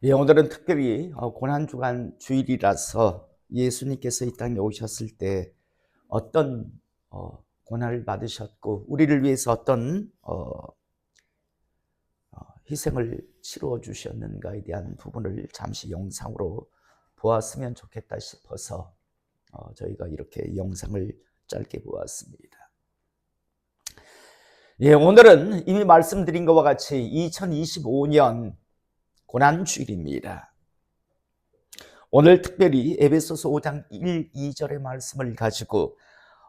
예, 오늘은 특별히 고난주간 주일이라서 예수님께서 이 땅에 오셨을 때 어떤 고난을 받으셨고 우리를 위해서 어떤 희생을 치루어 주셨는가에 대한 부분을 잠시 영상으로 보았으면 좋겠다 싶어서 저희가 이렇게 영상을 짧게 보았습니다. 예, 오늘은 이미 말씀드린 것과 같이 2025년 고난주일입니다. 오늘 특별히 에베소서 5장 1, 2절의 말씀을 가지고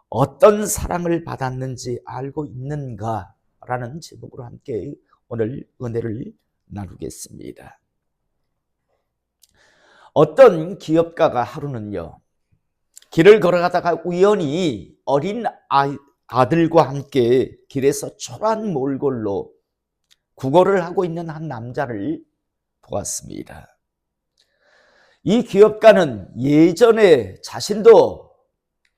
어떤 사랑을 받았는지 알고 있는가라는 제목으로 함께 오늘 은혜를 나누겠습니다. 어떤 기업가가 하루는요, 길을 걸어가다가 우연히 어린 아들과 함께 길에서 초라한 몰골로 구걸을 하고 있는 한 남자를 보았습니다. 이 기업가는 예전에 자신도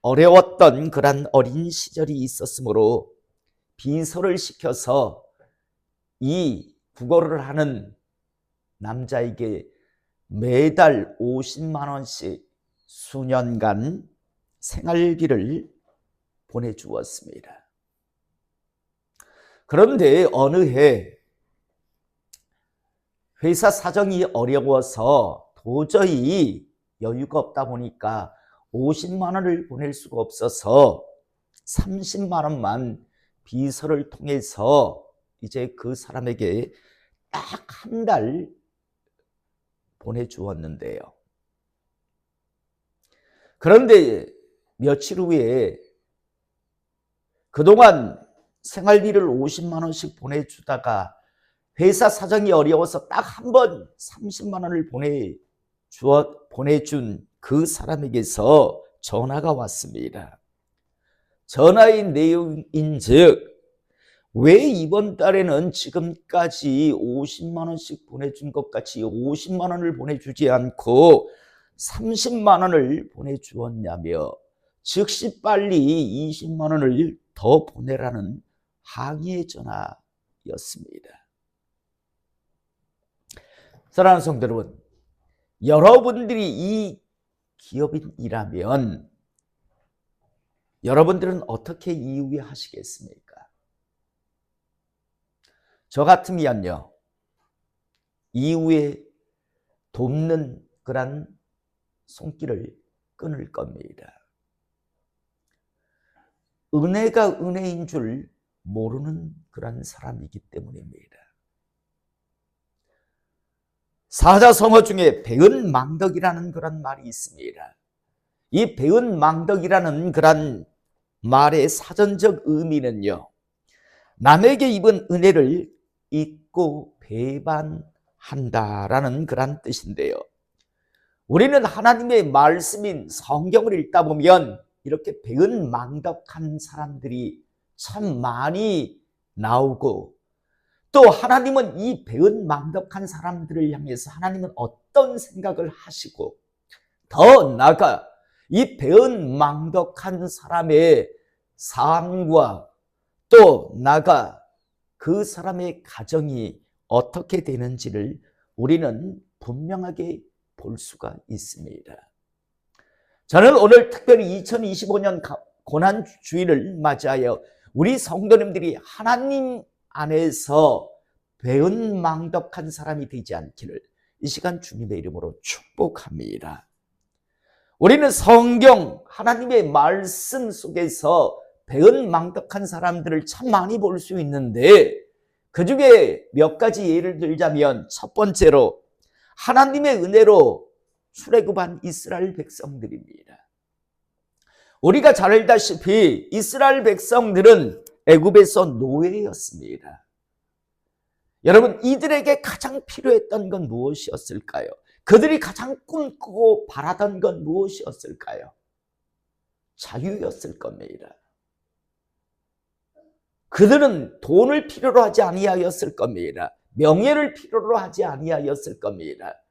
어려웠던 그런 어린 시절이 있었으므로 비서를 시켜서 이 구걸을 하는 남자에게 매달 50만 원씩 수년간 생활비를 보내주었습니다. 그런데 어느 해 회사 사정이 어려워서 도저히 여유가 없다 보니까 50만 원을 보낼 수가 없어서 30만 원만 비서를 통해서 이제 그 사람에게 딱 한 달 보내주었는데요. 그런데 며칠 후에 그동안 생활비를 50만 원씩 보내주다가 회사 사정이 어려워서 딱 한 번 30만 원을 보내준 그 사람에게서 전화가 왔습니다. 전화의 내용인즉 왜 이번 달에는 지금까지 50만 원씩 보내준 것 같이 50만 원을 보내주지 않고 30만 원을 보내주었냐며 즉시 빨리 20만 원을 더 보내라는 항의의 전화였습니다. 사랑하는 성도 여러분, 여러분들이 이 기업인이라면 여러분들은 어떻게 이후에 하시겠습니까? 저 같으면요, 이후에 돕는 그런 손길을 끊을 겁니다. 은혜가 은혜인 줄 모르는 그런 사람이기 때문입니다. 사자성어 중에 배은망덕이라는 그런 말이 있습니다. 이 배은망덕이라는 그런 말의 사전적 의미는요, 남에게 입은 은혜를 잊고 배반한다라는 그런 뜻인데요. 우리는 하나님의 말씀인 성경을 읽다 보면 이렇게 배은망덕한 사람들이 참 많이 나오고, 또 하나님은 이 배은망덕한 사람들을 향해서 하나님은 어떤 생각을 하시고, 더 나아가 이 배은망덕한 사람의 삶과 또 나아가 그 사람의 가정이 어떻게 되는지를 우리는 분명하게 볼 수가 있습니다. 저는 오늘 특별히 2025년 고난주일을 맞이하여 우리 성도님들이 하나님 안에서 배은망덕한 사람이 되지 않기를 이 시간 주님의 이름으로 축복합니다. 우리는 성경 하나님의 말씀 속에서 배은망덕한 사람들을 참 많이 볼 수 있는데, 그 중에 몇 가지 예를 들자면 첫 번째로 하나님의 은혜로 출애굽한 이스라엘 백성들입니다. 우리가 잘 알다시피 이스라엘 백성들은 애굽에서 노예였습니다. 여러분, 이들에게 가장 필요했던 건 무엇이었을까요? 그들이 가장 꿈꾸고 바라던 건 무엇이었을까요? 자유였을 겁니다. 그들은 돈을 필요로 하지 아니하였을 겁니다. 명예를 필요로 하지 아니하였을 겁니다.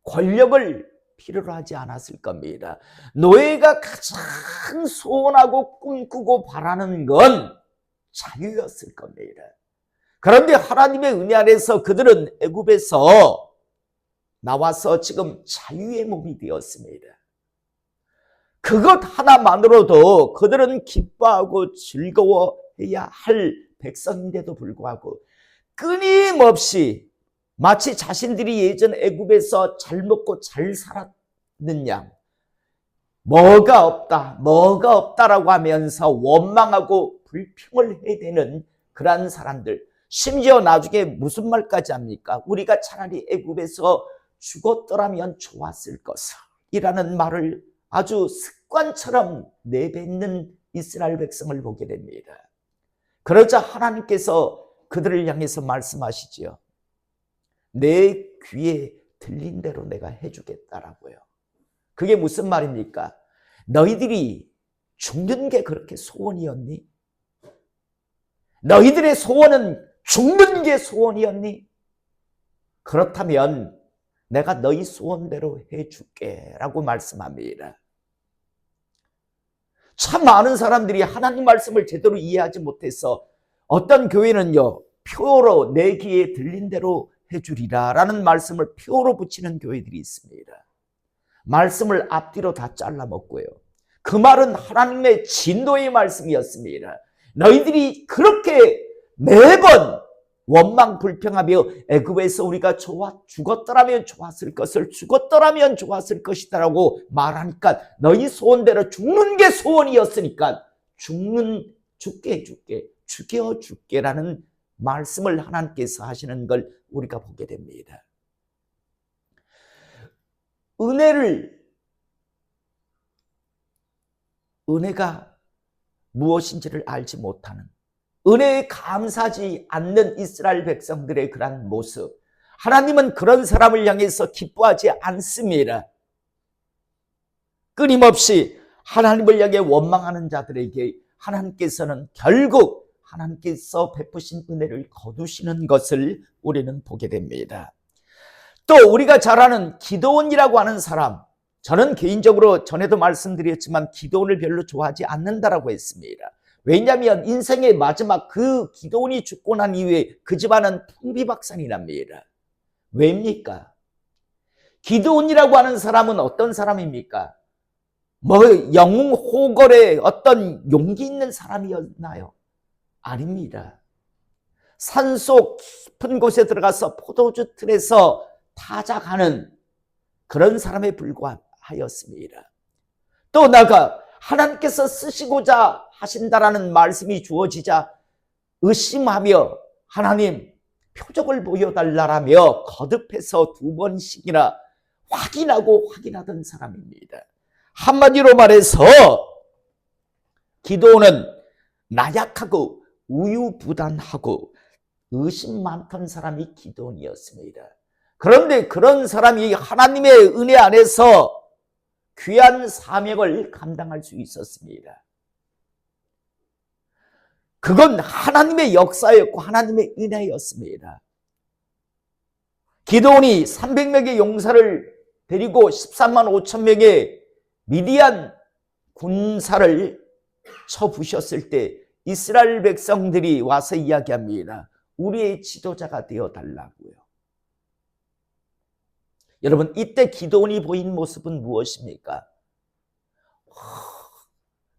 권력을 필요로 하지 않았을 겁니다. 노예가 가장 소원하고 꿈꾸고 바라는 건 자유였을 겁니다. 그런데 하나님의 은혜 안에서 그들은 애굽에서 나와서 지금 자유의 몸이 되었습니다. 그것 하나만으로도 그들은 기뻐하고 즐거워해야 할 백성인데도 불구하고 끊임없이 마치 자신들이 예전 애굽에서 잘 먹고 잘 살았는 양, 뭐가 없다라고 하면서 원망하고 불평을 해대는 그러한 사람들, 심지어 나중에 무슨 말까지 합니까? 우리가 차라리 애굽에서 죽었더라면 좋았을 것이라는 말을 아주 습관처럼 내뱉는 이스라엘 백성을 보게 됩니다. 그러자 하나님께서 그들을 향해서 말씀하시지요. 내 귀에 들린 대로 내가 해주겠다라고요. 그게 무슨 말입니까? 너희들이 죽는 게 그렇게 소원이었니? 너희들의 소원은 죽는 게 소원이었니? 그렇다면 내가 너희 소원대로 해줄게 라고 말씀합니다. 참 많은 사람들이 하나님 말씀을 제대로 이해하지 못해서 어떤 교회는요, 표로 내 귀에 들린 대로 해주리라 라는 말씀을 표로 붙이는 교회들이 있습니다. 말씀을 앞뒤로 다 잘라먹고요. 그 말은 하나님의 진노의 말씀이었습니다. 너희들이 그렇게 매번 원망 불평하며 애굽에서 우리가 죽었더라면 좋았을 것이다라고 말하니까 너희 소원대로 죽는 게 소원이었으니까 죽게 해줄게, 죽여줄게라는 말씀을 하나님께서 하시는 걸 우리가 보게 됩니다. 은혜가 무엇인지를 알지 못하는, 은혜에 감사하지 않는 이스라엘 백성들의 그런 모습, 하나님은 그런 사람을 향해서 기뻐하지 않습니다. 끊임없이 하나님을 향해 원망하는 자들에게 하나님께서는 결국 하나님께서 베푸신 은혜를 거두시는 것을 우리는 보게 됩니다. 또 우리가 잘 아는 기드온이라고 하는 사람, 저는 개인적으로 전에도 말씀드렸지만 기드온을 별로 좋아하지 않는다라고 했습니다. 왜냐하면 인생의 마지막 그 기드온이 죽고 난 이후에 그 집안은 풍비박산이 납니다. 왜입니까? 기드온이라고 하는 사람은 어떤 사람입니까? 영웅호걸의 어떤 용기 있는 사람이었나요? 아닙니다. 산속 깊은 곳에 들어가서 포도주 틀에서 타작하는 그런 사람에 불과하였습니다. 또 나아가 하나님께서 쓰시고자 하신다라는 말씀이 주어지자 의심하며 하나님 표적을 보여달라라며 거듭해서 2번씩이나 확인하던 사람입니다. 한마디로 말해서 기도는 나약하고 우유부단하고 의심 많던 사람이 기도원이었습니다. 그런데 그런 사람이 하나님의 은혜 안에서 귀한 사명을 감당할 수 있었습니다. 그건 하나님의 역사였고 하나님의 은혜였습니다. 기드온이 300명의 용사를 데리고 13만 5천 명의 미디안 군사를 쳐부셨을 때 이스라엘 백성들이 와서 이야기합니다. 우리의 지도자가 되어달라고요. 여러분, 이때 기드온이 보인 모습은 무엇입니까?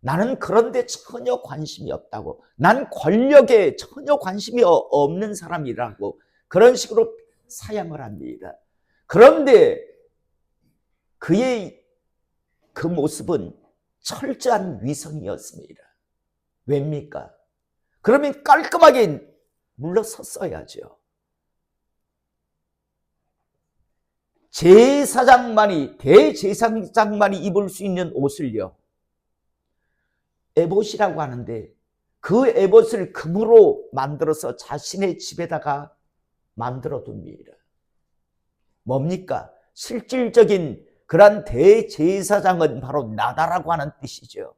나는 그런데 전혀 관심이 없다고, 난 권력에 전혀 관심이 없는 사람이라고 그런 식으로 사양을 합니다. 그런데 그의 그 모습은 철저한 위선이었습니다. 왜입니까? 그러면 깔끔하게 물러섰어야죠. 대제사장만이 입을 수 있는 옷을요, 에봇이라고 하는데 그 에봇을 금으로 만들어서 자신의 집에다가 만들어 둡니다. 뭡니까? 실질적인 그런 대제사장은 바로 나다라고 하는 뜻이죠.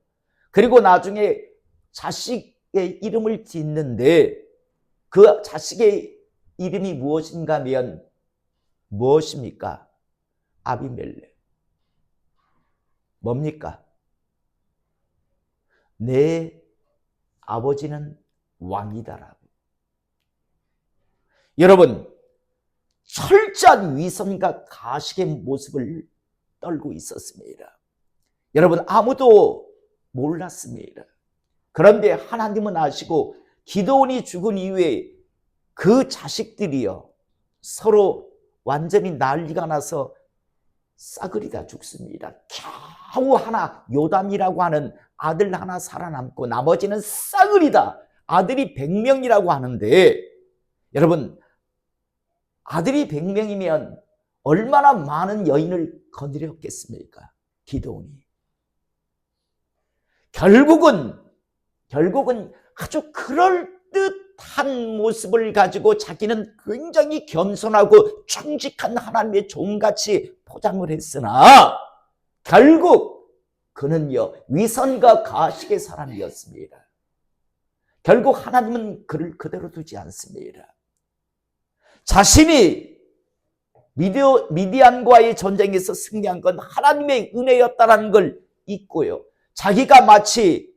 그리고 나중에 자식의 이름을 짓는데 그 자식의 이름이 무엇인가 하면 무엇입니까? 아비멜렉. 뭡니까? 내 아버지는 왕이다라고. 여러분, 철저한 위선과 가식의 모습을 떨고 있었습니다. 여러분, 아무도 몰랐습니다. 그런데 하나님은 아시고 기드온이 죽은 이후에 그 자식들이요 서로 완전히 난리가 나서 싸그리다 죽습니다. 겨우 하나 요담이라고 하는 아들 하나 살아남고 나머지는 싸그리다. 아들이 100명이라고 하는데 여러분, 아들이 100명이면 얼마나 많은 여인을 거느렸겠습니까? 기드온이. 결국은 아주 그럴듯한 모습을 가지고 자기는 굉장히 겸손하고 충직한 하나님의 종같이 포장을 했으나 결국 그는요 위선과 가식의 사람이었습니다. 결국 하나님은 그를 그대로 두지 않습니다. 자신이 미디안과의 전쟁에서 승리한 건 하나님의 은혜였다는 걸 잊고요. 자기가 마치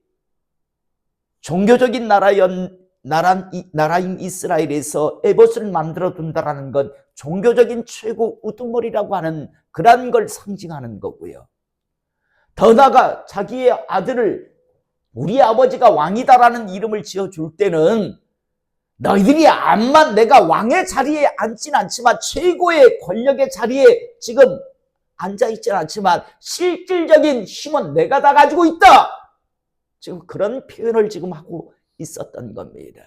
종교적인 나라인 이스라엘에서 에봇을 만들어 둔다는 건 종교적인 최고 우두머리라고 하는 그런 걸 상징하는 거고요. 더 나아가 자기의 아들을 우리 아버지가 왕이다라는 이름을 지어줄 때는 너희들이 암만 내가 왕의 자리에 앉진 않지만 최고의 권력의 자리에 지금 앉아있진 않지만 실질적인 힘은 내가 다 가지고 있다. 지금 그런 표현을 지금 하고 있었던 겁니다.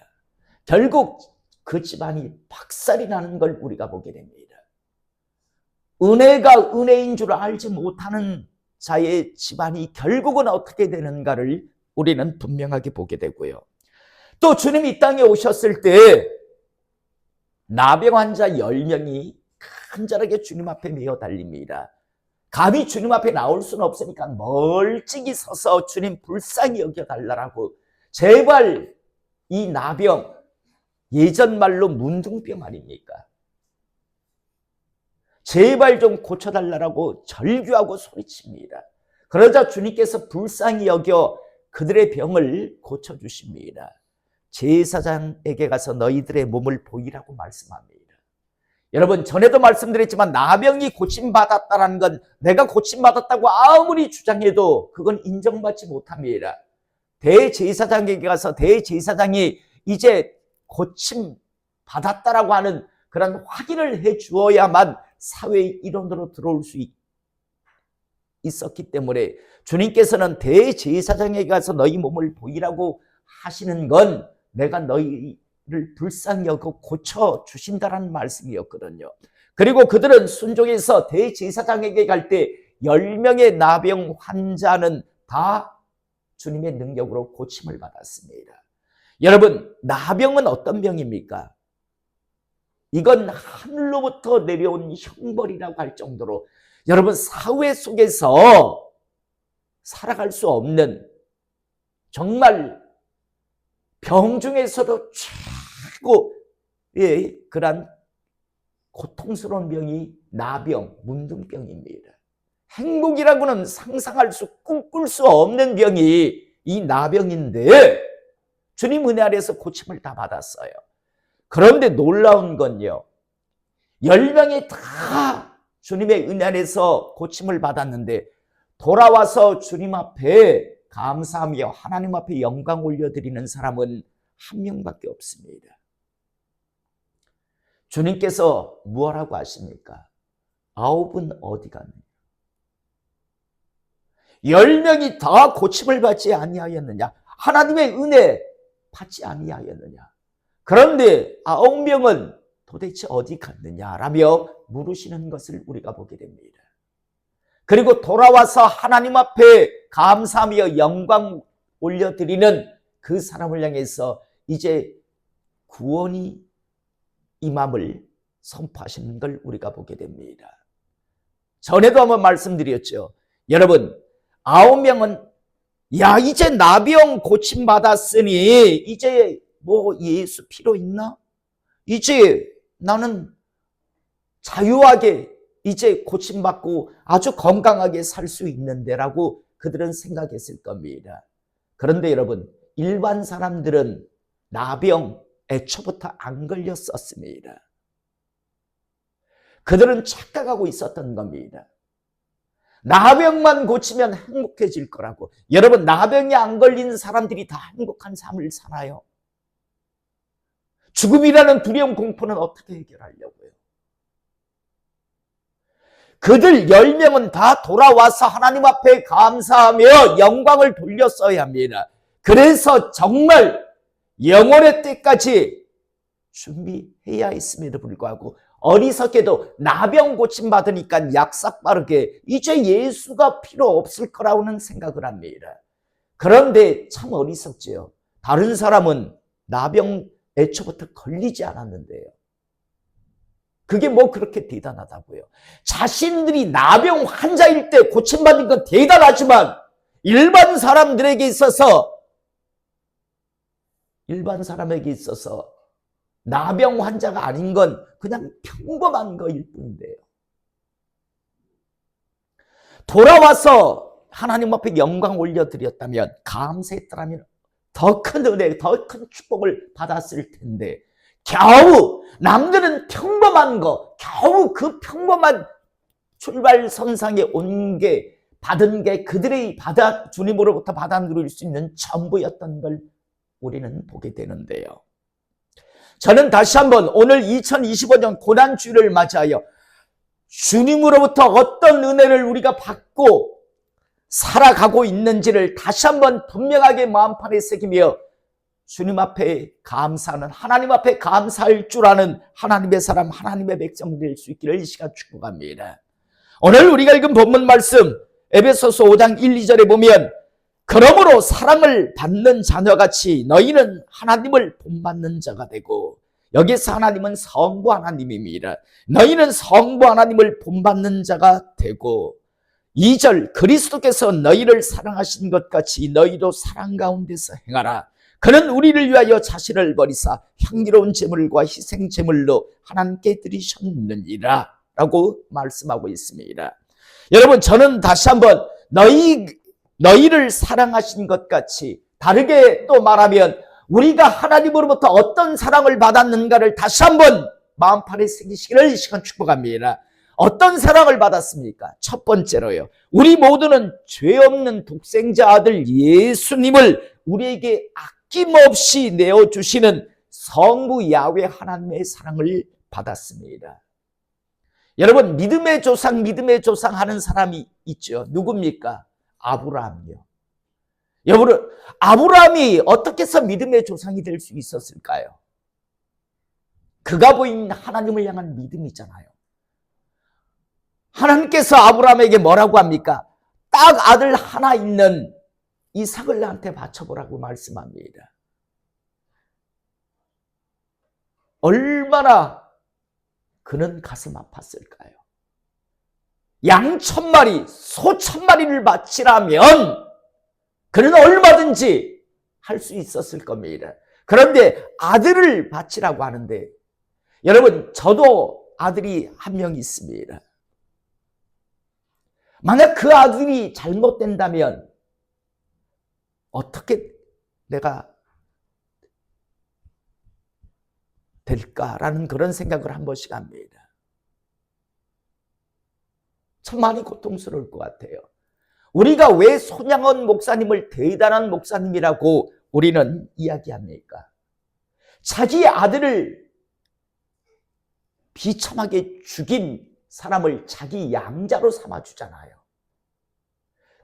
결국 그 집안이 박살이 나는 걸 우리가 보게 됩니다. 은혜가 은혜인 줄 알지 못하는 자의 집안이 결국은 어떻게 되는가를 우리는 분명하게 보게 되고요. 또 주님이 이 땅에 오셨을 때 나병 환자 10명이 간절하게 주님 앞에 메어 달립니다. 감히 주님 앞에 나올 수는 없으니까 멀찍이 서서 주님 불쌍히 여겨달라고 제발 이 나병 예전 말로 문둥병 아닙니까? 제발 좀 고쳐달라고 절규하고 소리칩니다. 그러자 주님께서 불쌍히 여겨 그들의 병을 고쳐주십니다. 제사장에게 가서 너희들의 몸을 보이라고 말씀합니다. 여러분, 전에도 말씀드렸지만 나병이 고침받았다는 건 내가 고침받았다고 아무리 주장해도 그건 인정받지 못합니다. 대제사장에게 가서 대제사장이 이제 고침받았다라고 하는 그런 확인을 해 주어야만 사회의 일원으로 들어올 수 있었기 때문에 주님께서는 대제사장에게 가서 너희 몸을 보이라고 하시는 건 내가 너희를 불쌍히 여겨 고쳐주신다는 말씀이었거든요. 그리고 그들은 순종해서 대제사장에게 갈 때 10명의 나병 환자는 다 주님의 능력으로 고침을 받았습니다. 여러분, 나병은 어떤 병입니까? 이건 하늘로부터 내려온 형벌이라고 할 정도로 여러분 사회 속에서 살아갈 수 없는 정말 병 중에서도 최고의 그런 고통스러운 병이 나병, 문둥병입니다. 행복이라고는 상상할 수, 꿈꿀 수 없는 병이 이 나병인데 주님 은혜 아래에서 고침을 다 받았어요. 그런데 놀라운 건요, 10명이 다 주님의 은혜 아래에서 고침을 받았는데 돌아와서 주님 앞에 감사하며 하나님 앞에 영광 올려드리는 사람은 한 명밖에 없습니다. 주님께서 무엇라고 하십니까? 9은 어디 갔느냐? 10명이 다 고침을 받지 아니하였느냐? 하나님의 은혜 받지 아니하였느냐? 그런데 9명은 도대체 어디 갔느냐라며 물으시는 것을 우리가 보게 됩니다. 그리고 돌아와서 하나님 앞에 감사하며 영광 올려드리는 그 사람을 향해서 이제 구원이 임함을 선포하시는 걸 우리가 보게 됩니다. 전에도 한번 말씀드렸죠. 여러분, 9명은 야 이제 나병 고침받았으니 이제 뭐 예수 필요 있나? 이제 나는 자유하게 이제 고침받고 아주 건강하게 살 수 있는데 라고 그들은 생각했을 겁니다. 그런데 여러분, 일반 사람들은 나병 애초부터 안 걸렸었습니다. 그들은 착각하고 있었던 겁니다. 나병만 고치면 행복해질 거라고. 여러분, 나병이 안 걸린 사람들이 다 행복한 삶을 살아요. 죽음이라는 두려움 공포는 어떻게 해결하려고요? 그들 10명은 다 돌아와서 하나님 앞에 감사하며 영광을 돌렸어야 합니다. 그래서 정말 영원의 때까지 준비해야 했음에도 불구하고 어리석게도 나병 고침 받으니까 약삭 빠르게 이제 예수가 필요 없을 거라고는 생각을 합니다. 그런데 참 어리석지요. 다른 사람은 나병 애초부터 걸리지 않았는데요. 그게 뭐 그렇게 대단하다고요. 자신들이 나병 환자일 때 고침받은 건 대단하지만 일반 사람에게 있어서 나병 환자가 아닌 건 그냥 평범한 거일 뿐인데요. 돌아와서 하나님 앞에 영광 올려드렸다면, 감사했더라면 더 큰 은혜, 더 큰 축복을 받았을 텐데 겨우 남들은 평범한 거, 겨우 그 평범한 출발선상에 온 게 받은 게 그들의 주님으로부터 받아 누릴 수 있는 전부였던 걸 우리는 보게 되는데요. 저는 다시 한번 오늘 2025년 고난주일을 맞이하여 주님으로부터 어떤 은혜를 우리가 받고 살아가고 있는지를 다시 한번 분명하게 마음판에 새기며 주님 앞에 감사하는, 하나님 앞에 감사할 줄 아는 하나님의 사람, 하나님의 백성 될 수 있기를 이 시간 축복합니다. 오늘 우리가 읽은 본문 말씀 에베소서 5장 1, 2절에 보면 그러므로 사랑을 받는 자녀같이 너희는 하나님을 본받는 자가 되고, 여기서 하나님은 성부 하나님입니다. 너희는 성부 하나님을 본받는 자가 되고, 2절 그리스도께서 너희를 사랑하신 것 같이 너희도 사랑 가운데서 행하라. 그는 우리를 위하여 자신을 버리사 향기로운 제물과 희생 제물로 하나님께 드리셨느니라 라고 말씀하고 있습니다. 여러분, 저는 다시 한번 너희를 사랑하신 것 같이, 다르게 또 말하면 우리가 하나님으로부터 어떤 사랑을 받았는가를 다시 한번 마음판에 새기시기를 이 시간 축복합니다. 어떤 사랑을 받았습니까? 첫 번째로요, 우리 모두는 죄 없는 독생자 아들 예수님을 우리에게 아낌없이 내어주시는 성부 야훼 하나님의 사랑을 받았습니다. 여러분, 믿음의 조상 하는 사람이 있죠. 누굽니까? 아브라함이요. 여러분, 아브라함이 어떻게 해서 믿음의 조상이 될 수 있었을까요? 그가 보인 하나님을 향한 믿음이잖아요. 하나님께서 아브라함에게 뭐라고 합니까? 딱 아들 하나 있는 이삭을 나한테 바쳐보라고 말씀합니다. 얼마나 그는 가슴 아팠을까요? 양 1000마리, 소 1000마리를 바치라면 그는 얼마든지 할 수 있었을 겁니다. 그런데 아들을 바치라고 하는데, 여러분, 저도 아들이 한 명 있습니다. 만약 그 아들이 잘못된다면 어떻게 내가 될까라는 그런 생각을 한 번씩 합니다. 참 많이 고통스러울 것 같아요. 우리가 왜 손양원 목사님을 대단한 목사님이라고 우리는 이야기합니까? 자기 아들을 비참하게 죽인 사람을 자기 양자로 삼아주잖아요.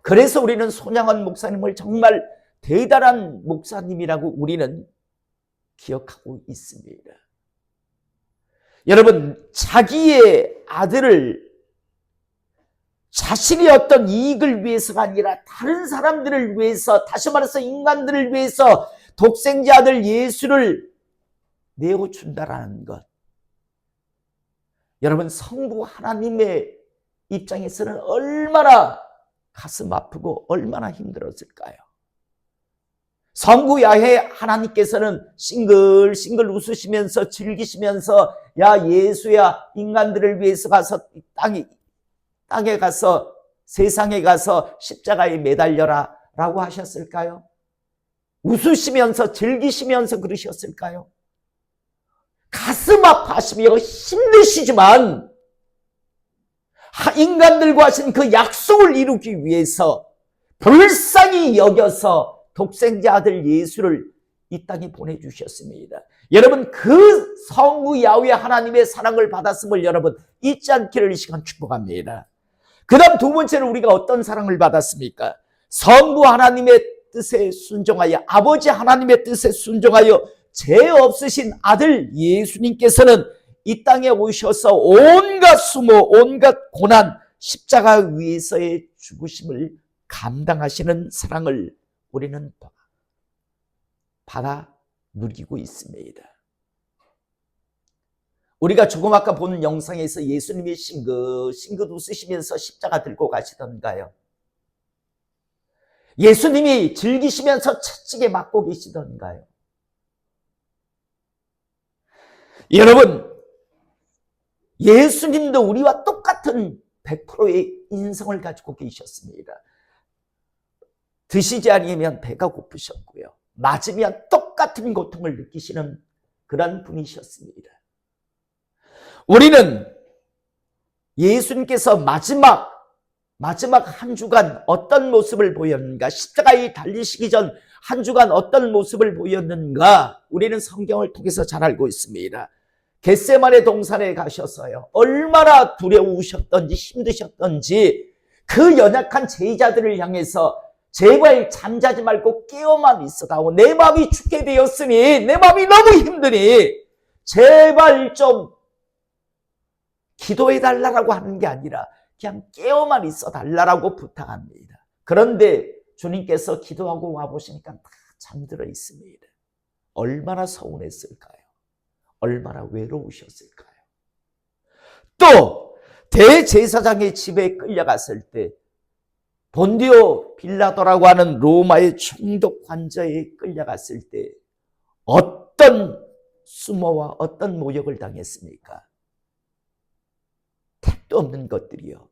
그래서 우리는 손양원 목사님을 정말 대단한 목사님이라고 우리는 기억하고 있습니다. 여러분, 자기의 아들을 자신의 어떤 이익을 위해서가 아니라 다른 사람들을 위해서, 다시 말해서 인간들을 위해서 독생자 아들 예수를 내어준다라는 것. 여러분, 성부 하나님의 입장에서는 얼마나 가슴 아프고 얼마나 힘들었을까요? 성부 야훼 하나님께서는 싱글싱글 웃으시면서 즐기시면서, 야 예수야, 인간들을 위해서 가서 땅에 가서, 세상에 가서 십자가에 매달려라 라고 하셨을까요? 웃으시면서 즐기시면서 그러셨을까요? 가슴 아파하시며 힘드시지만 인간들과 하신 그 약속을 이루기 위해서 불쌍히 여겨서 독생자 아들 예수를 이 땅에 보내주셨습니다. 여러분, 그 성부 야훼 하나님의 사랑을 받았음을 여러분 잊지 않기를 이 시간 축복합니다. 그 다음 두 번째로 우리가 어떤 사랑을 받았습니까? 성부 하나님의 뜻에 순종하여, 아버지 하나님의 뜻에 순종하여 죄 없으신 아들 예수님께서는 이 땅에 오셔서 온갖 수모, 온갖 고난, 십자가 위에서의 죽으심을 감당하시는 사랑을 우리는 받아 누리고 있습니다. 우리가 조금 아까 본 영상에서 예수님이 싱긋 웃으시면서 십자가 들고 가시던가요? 예수님이 즐기시면서 채찍에 맞고 계시던가요? 여러분, 예수님도 우리와 똑같은 100%의 인성을 가지고 계셨습니다. 드시지 않으면 배가 고프셨고요. 맞으면 똑같은 고통을 느끼시는 그런 분이셨습니다. 우리는 예수님께서 마지막 한 주간 어떤 모습을 보였는가, 십자가에 달리시기 전 한 주간 어떤 모습을 보였는가, 우리는 성경을 통해서 잘 알고 있습니다. 겟세마네 동산에 가셔서요, 얼마나 두려우셨던지 힘드셨던지 그 연약한 제자들을 향해서 제발 잠자지 말고 깨어만 있어다오. 내 마음이 죽게 되었으니, 내 마음이 너무 힘드니 제발 좀 기도해달라고 하는 게 아니라 그냥 깨어만 있어달라고 부탁합니다. 그런데 주님께서 기도하고 와보시니까 다 잠들어 있습니다. 얼마나 서운했을까요? 얼마나 외로우셨을까요? 또 대제사장의 집에 끌려갔을 때, 본디오 빌라도라고 하는 로마의 총독 관저에 끌려갔을 때 어떤 수모와 어떤 모욕을 당했습니까? 택도 없는 것들이요,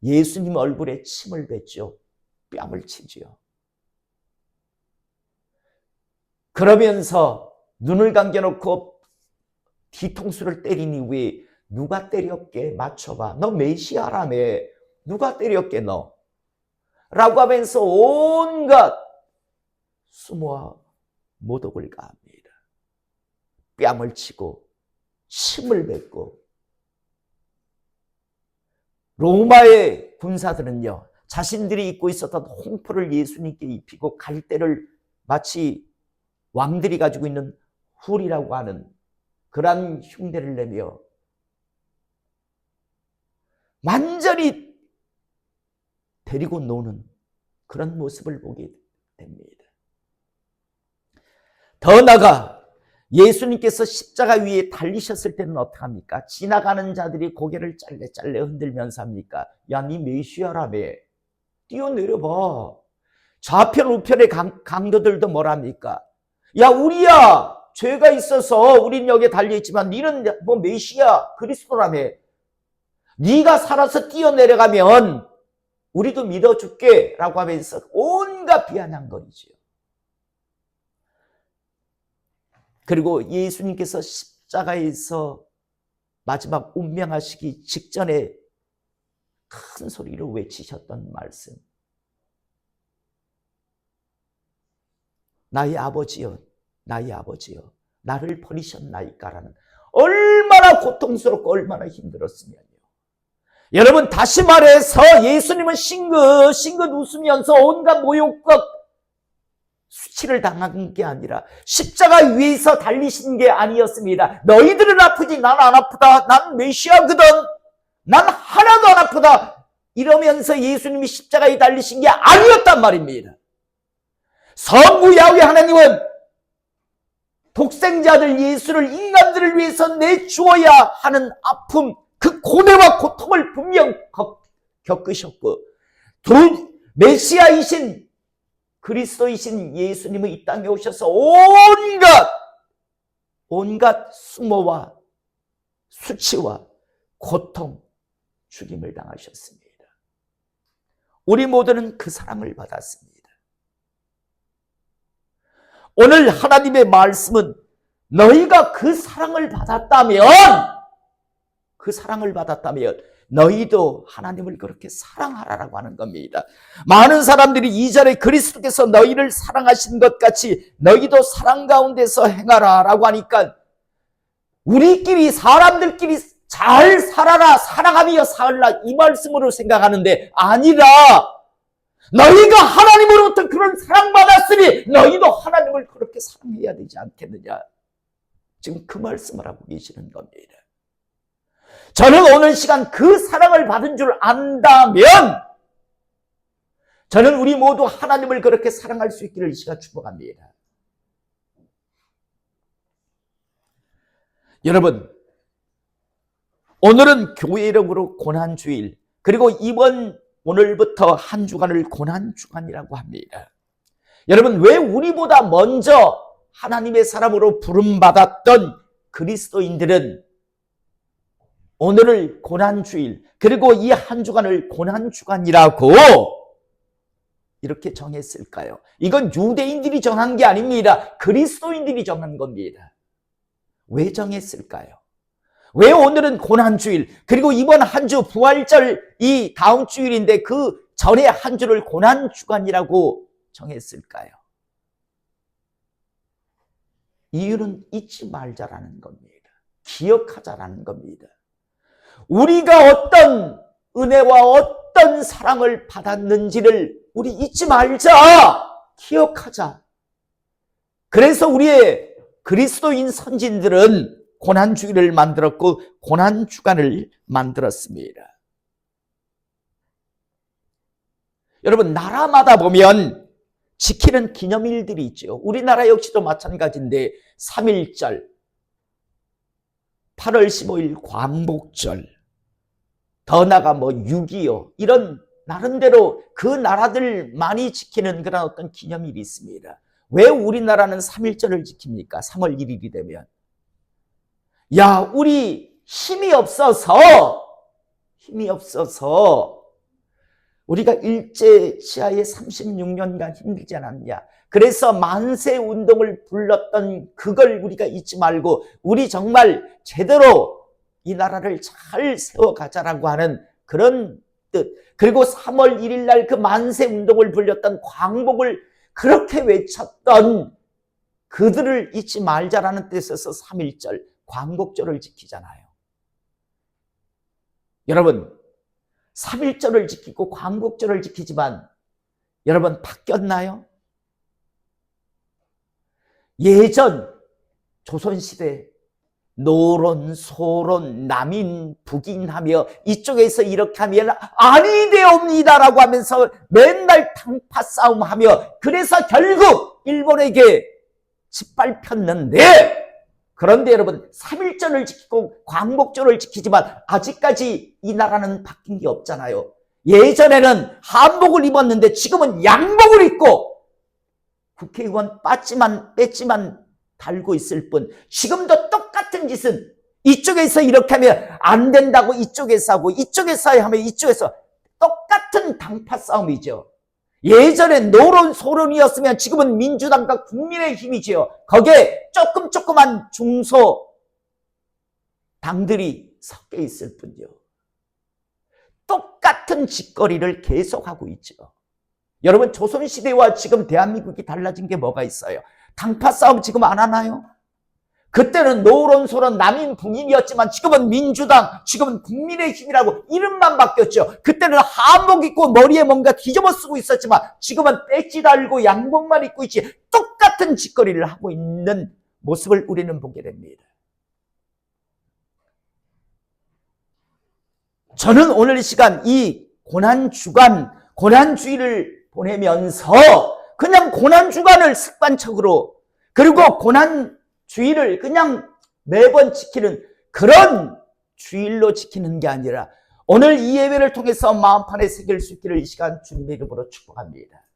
예수님 얼굴에 침을 뱉죠. 뺨을 치지요. 그러면서 눈을 감겨놓고 뒤통수를 때린 이후에 누가 때렸게? 맞춰봐. 너 메시아라며. 누가 때렸게 너? 라고 하면서 온갖 수모와 모독을 가합니다. 뺨을 치고 침을 뱉고. 로마의 군사들은요, 자신들이 입고 있었던 홍포를 예수님께 입히고 갈대를 마치 왕들이 가지고 있는 훌이라고 하는 그러한 흉내를 내며 완전히 데리고 노는 그런 모습을 보게 됩니다. 더 나아가 예수님께서 십자가 위에 달리셨을 때는 어떡합니까? 지나가는 자들이 고개를 짤레짤레 흔들면서 합니까? 야, 니 메시아라며. 뛰어내려봐. 좌편 우편의 강도들도 뭐랍니까? 야, 우리야, 죄가 있어서 우린 여기에 달려있지만 니는 뭐 메시아 그리스도라며. 네가 살아서 뛰어내려가면 우리도 믿어줄게 라고 하면서 온갖 비아냥거리죠. 그리고 예수님께서 십자가에서 마지막 운명하시기 직전에 큰 소리로 외치셨던 말씀. 나의 아버지여, 나의 아버지여, 나를 버리셨나이까라는, 얼마나 고통스럽고 얼마나 힘들었으면요. 여러분, 다시 말해서 예수님은 싱긋 웃으면서 온갖 모욕과 수치를 당한 게 아니라 십자가 위에서 달리신 게 아니었습니다. 너희들은 아프지 난 안 아프다. 난 메시아거든. 난 하나도 안 아프다. 이러면서 예수님이 십자가에 달리신 게 아니었단 말입니다. 성부 야훼 하나님은 독생자들 예수를 인간들을 위해서 내주어야 하는 아픔, 그 고뇌와 고통을 분명 겪으셨고, 메시아이신 그리스도이신 예수님은 이 땅에 오셔서 온갖 수모와 수치와 고통, 죽임을 당하셨습니다. 우리 모두는 그 사랑을 받았습니다. 오늘 하나님의 말씀은 너희가 그 사랑을 받았다면 너희도 하나님을 그렇게 사랑하라라고 하는 겁니다. 많은 사람들이 2절에 그리스도께서 너희를 사랑하신 것 같이 너희도 사랑 가운데서 행하라라고 하니까 우리끼리 사람들끼리 잘 살아라, 사랑하며 살라 이 말씀으로 생각하는데 아니라 너희가 하나님으로부터 그런 사랑받았으니 너희도 하나님을 그렇게 사랑해야 되지 않겠느냐. 지금 그 말씀을 하고 계시는 겁니다. 저는 오늘 시간 그 사랑을 받은 줄 안다면 저는 우리 모두 하나님을 그렇게 사랑할 수 있기를 이 시간 축복합니다. 여러분, 오늘은 교회 이름으로 고난주일, 그리고 오늘부터 한 주간을 고난주간이라고 합니다. 여러분, 왜 우리보다 먼저 하나님의 사람으로 부름받았던 그리스도인들은 오늘을 고난주일, 그리고 이 한 주간을 고난주간이라고 이렇게 정했을까요? 이건 유대인들이 정한 게 아닙니다. 그리스도인들이 정한 겁니다. 왜 정했을까요? 왜 오늘은 고난주일, 그리고 이번 한 주 부활절 이 다음 주일인데 그 전에 한 주를 고난주간이라고 정했을까요? 이유는 잊지 말자라는 겁니다. 기억하자라는 겁니다. 우리가 어떤 은혜와 어떤 사랑을 받았는지를 우리 잊지 말자, 기억하자. 그래서 우리의 그리스도인 선진들은 고난주일을 만들었고 고난주간을 만들었습니다. 여러분, 나라마다 보면 지키는 기념일들이 있죠. 우리나라 역시도 마찬가지인데 3.1절, 8월 15일 광복절, 더 나아가 6.25 이런 나름대로 그 나라들 많이 지키는 그런 어떤 기념일이 있습니다. 왜 우리나라는 3.1절을 지킵니까? 3월 1일이 되면. 우리 힘이 없어서 우리가 일제 시하에 36년간 힘들지 않았냐. 그래서 만세 운동을 불렀던 그걸 우리가 잊지 말고 우리 정말 제대로 이 나라를 잘 세워가자라고 하는 그런 뜻. 그리고 3월 1일 날 그 만세 운동을 불렸던 광복을 그렇게 외쳤던 그들을 잊지 말자라는 뜻에서 3.1절 광복절을 지키잖아요. 여러분, 3.1절을 지키고 광복절을 지키지만 여러분 바뀌었나요? 예전 조선시대 노론, 소론, 남인, 북인하며 이쪽에서 이렇게 하면 아니되옵니다라고 하면서 맨날 당파 싸움하며 그래서 결국 일본에게 짓밟혔는데, 그런데 여러분 3.1절을 지키고 광복절을 지키지만 아직까지 이 나라는 바뀐 게 없잖아요. 예전에는 한복을 입었는데 지금은 양복을 입고 국회의원 배지만 달고 있을 뿐, 지금도 똑같은 짓은 이쪽에서 이렇게 하면 안 된다고 이쪽에서 하고 이쪽에서 하면 이쪽에서 똑같은 당파 싸움이죠. 예전에 노론 소론이었으면 지금은 민주당과 국민의힘이지요. 거기에 조그만 중소 당들이 섞여 있을 뿐이요. 똑같은 짓거리를 계속하고 있죠. 여러분, 조선시대와 지금 대한민국이 달라진 게 뭐가 있어요? 당파 싸움 지금 안 하나요? 그때는 노론, 소론, 남인, 북인이었지만 지금은 민주당, 지금은 국민의힘이라고 이름만 바뀌었죠. 그때는 한복 입고 머리에 뭔가 뒤집어 쓰고 있었지만 지금은 배지 달고 양복만 입고 있지, 똑같은 짓거리를 하고 있는 모습을 우리는 보게 됩니다. 저는 오늘 이 시간 이 고난주간, 고난주일을 보내면서 그냥 고난주간을 습관적으로, 그리고 고난주일을 그냥 매번 지키는 그런 주일로 지키는 게 아니라 오늘 이 예배를 통해서 마음판에 새길 수 있기를 이 시간 주님의 이름으로 축복합니다.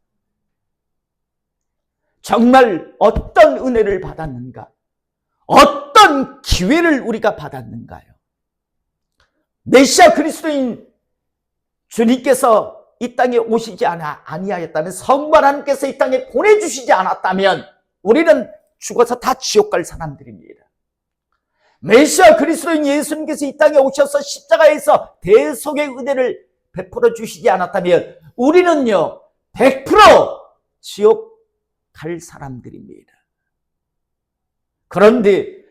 정말 어떤 은혜를 받았는가? 어떤 기회를 우리가 받았는가요? 메시아 그리스도인 주님께서 이 땅에 오시지 아니하였다면, 성부 하나님께서 이 땅에 보내주시지 않았다면 우리는 죽어서 다 지옥 갈 사람들입니다. 메시아 그리스도인 예수님께서 이 땅에 오셔서 십자가에서 대속의 은혜를 베풀어 주시지 않았다면 우리는요 100% 지옥 갈 사람들입니다. 그런데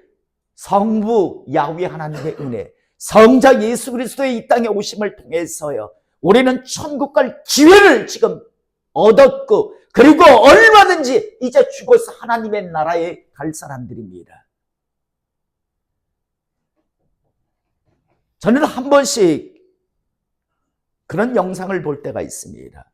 성부 야훼 하나님의 은혜, 성자 예수 그리스도의 이 땅에 오심을 통해서요 우리는 천국 갈 기회를 지금 얻었고, 그리고 얼마든지 이제 죽어서 하나님의 나라에 갈 사람들입니다. 저는 한 번씩 그런 영상을 볼 때가 있습니다.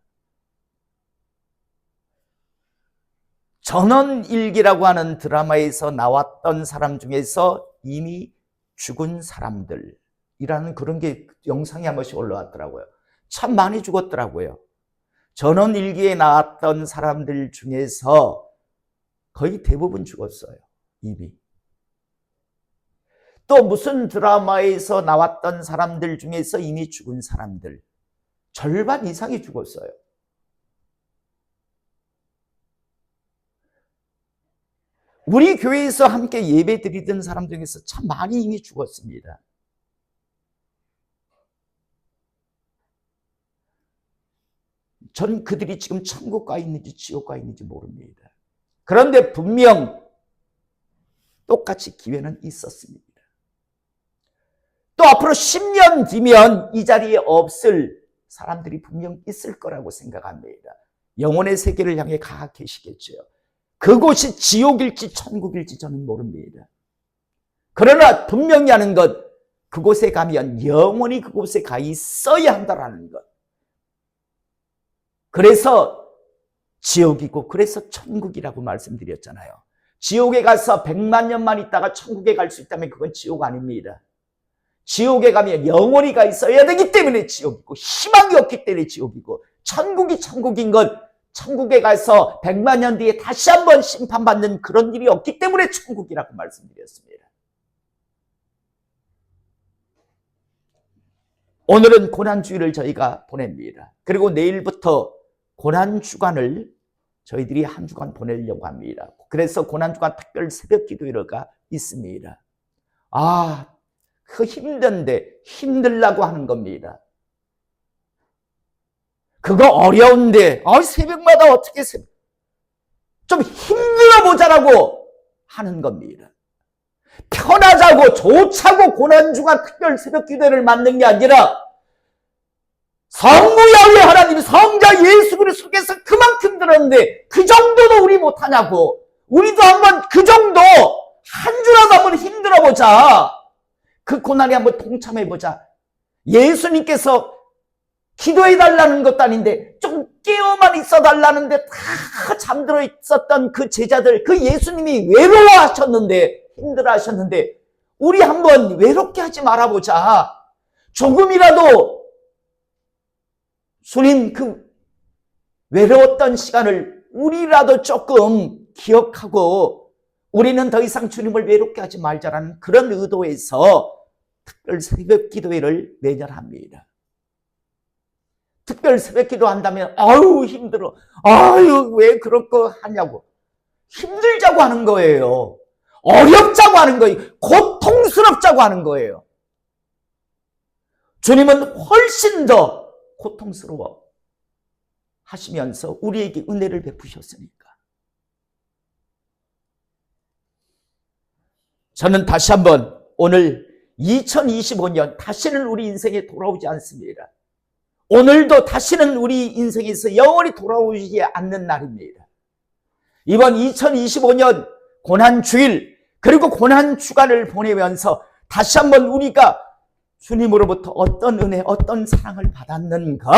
전원일기라고 하는 드라마에서 나왔던 사람 중에서 이미 죽은 사람들이라는 그런 게 영상이 한 번씩 올라왔더라고요. 참 많이 죽었더라고요. 전원일기에 나왔던 사람들 중에서 거의 대부분 죽었어요, 이미. 또 무슨 드라마에서 나왔던 사람들 중에서 이미 죽은 사람들 절반 이상이 죽었어요. 우리 교회에서 함께 예배 드리던 사람 중에서 참 많이 이미 죽었습니다. 전 그들이 지금 천국 가 있는지 지옥 가 있는지 모릅니다. 그런데 분명 똑같이 기회는 있었습니다. 또 앞으로 10년 뒤면 이 자리에 없을 사람들이 분명 있을 거라고 생각합니다. 영혼의 세계를 향해 가 계시겠죠. 그곳이 지옥일지 천국일지 저는 모릅니다. 그러나 분명히 하는 것, 그곳에 가면 영원히 그곳에 가 있어야 한다는 것. 그래서 지옥이고 그래서 천국이라고 말씀드렸잖아요. 지옥에 가서 100만 년만 있다가 천국에 갈 수 있다면 그건 지옥 아닙니다. 지옥에 가면 영원히 가 있어야 되기 때문에 지옥이고, 희망이 없기 때문에 지옥이고, 천국이 천국인 건 천국에 가서 100만 년 뒤에 다시 한번 심판받는 그런 일이 없기 때문에 천국이라고 말씀드렸습니다. 오늘은 고난주일을 저희가 보냅니다. 그리고 내일부터 고난주간을 저희들이 한 주간 보내려고 합니다. 그래서 고난주간 특별 새벽 기도회가 있습니다. 그 힘든데 힘들라고 하는 겁니다. 그거 어려운데 새벽마다 어떻게 좀 힘들어 보자라고 하는 겁니다. 편하자고 좋자고 고난주간 특별 새벽 기도회를 만든 게 아니라 성부 야훼 하나님 성자 예수 그리스도께서 그만큼 들었는데 그 정도도 우리 못하냐고. 우리도 한번 그 정도 한 주라도 한번 힘들어 보자. 그 고난에 한번 동참해보자. 예수님께서 기도해달라는 것도 아닌데 좀 깨어만 있어달라는데 다 잠들어 있었던 그 제자들, 그 예수님이 외로워하셨는데, 힘들어하셨는데 우리 한번 외롭게 하지 말아보자. 조금이라도 주님 그 외로웠던 시간을 우리라도 조금 기억하고 우리는 더 이상 주님을 외롭게 하지 말자라는 그런 의도에서 특별 새벽 기도회를 매년 합니다. 특별 새벽 기도 한다면 힘들어. 왜 그럴 거 하냐고. 힘들자고 하는 거예요. 어렵자고 하는 거예요. 고통스럽자고 하는 거예요. 주님은 훨씬 더 고통스러워 하시면서 우리에게 은혜를 베푸셨으니까. 저는 다시 한번 오늘 2025년 다시는 우리 인생에 돌아오지 않습니다. 오늘도 다시는 우리 인생에서 영원히 돌아오지 않는 날입니다. 이번 2025년 고난주일 그리고 고난주간을 보내면서 다시 한번 우리가 주님으로부터 어떤 은혜, 어떤 사랑을 받았는가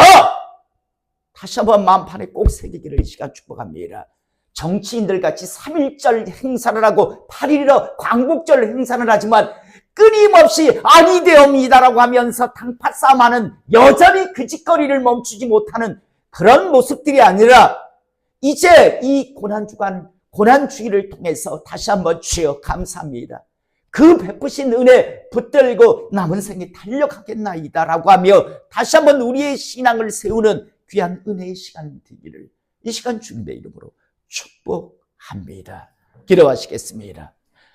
다시 한번 마음판에 꼭 새기기를 이 시간 축복합니다. 정치인들 같이 3.1절 행사를 하고 8.15 광복절 행사를 하지만 끊임없이 아니되옵니다라고 하면서 당파 싸움하는, 여전히 그 짓거리를 멈추지 못하는 그런 모습들이 아니라 이제 이 고난주간, 고난주일을 통해서 다시 한번 주여 감사합니다. 그 베푸신 은혜 붙들고 남은 생에 달려가겠나이다라고 하며 다시 한번 우리의 신앙을 세우는 귀한 은혜의 시간 되기를 이 시간 주님의 이름으로 축복합니다. 기도하시겠습니다.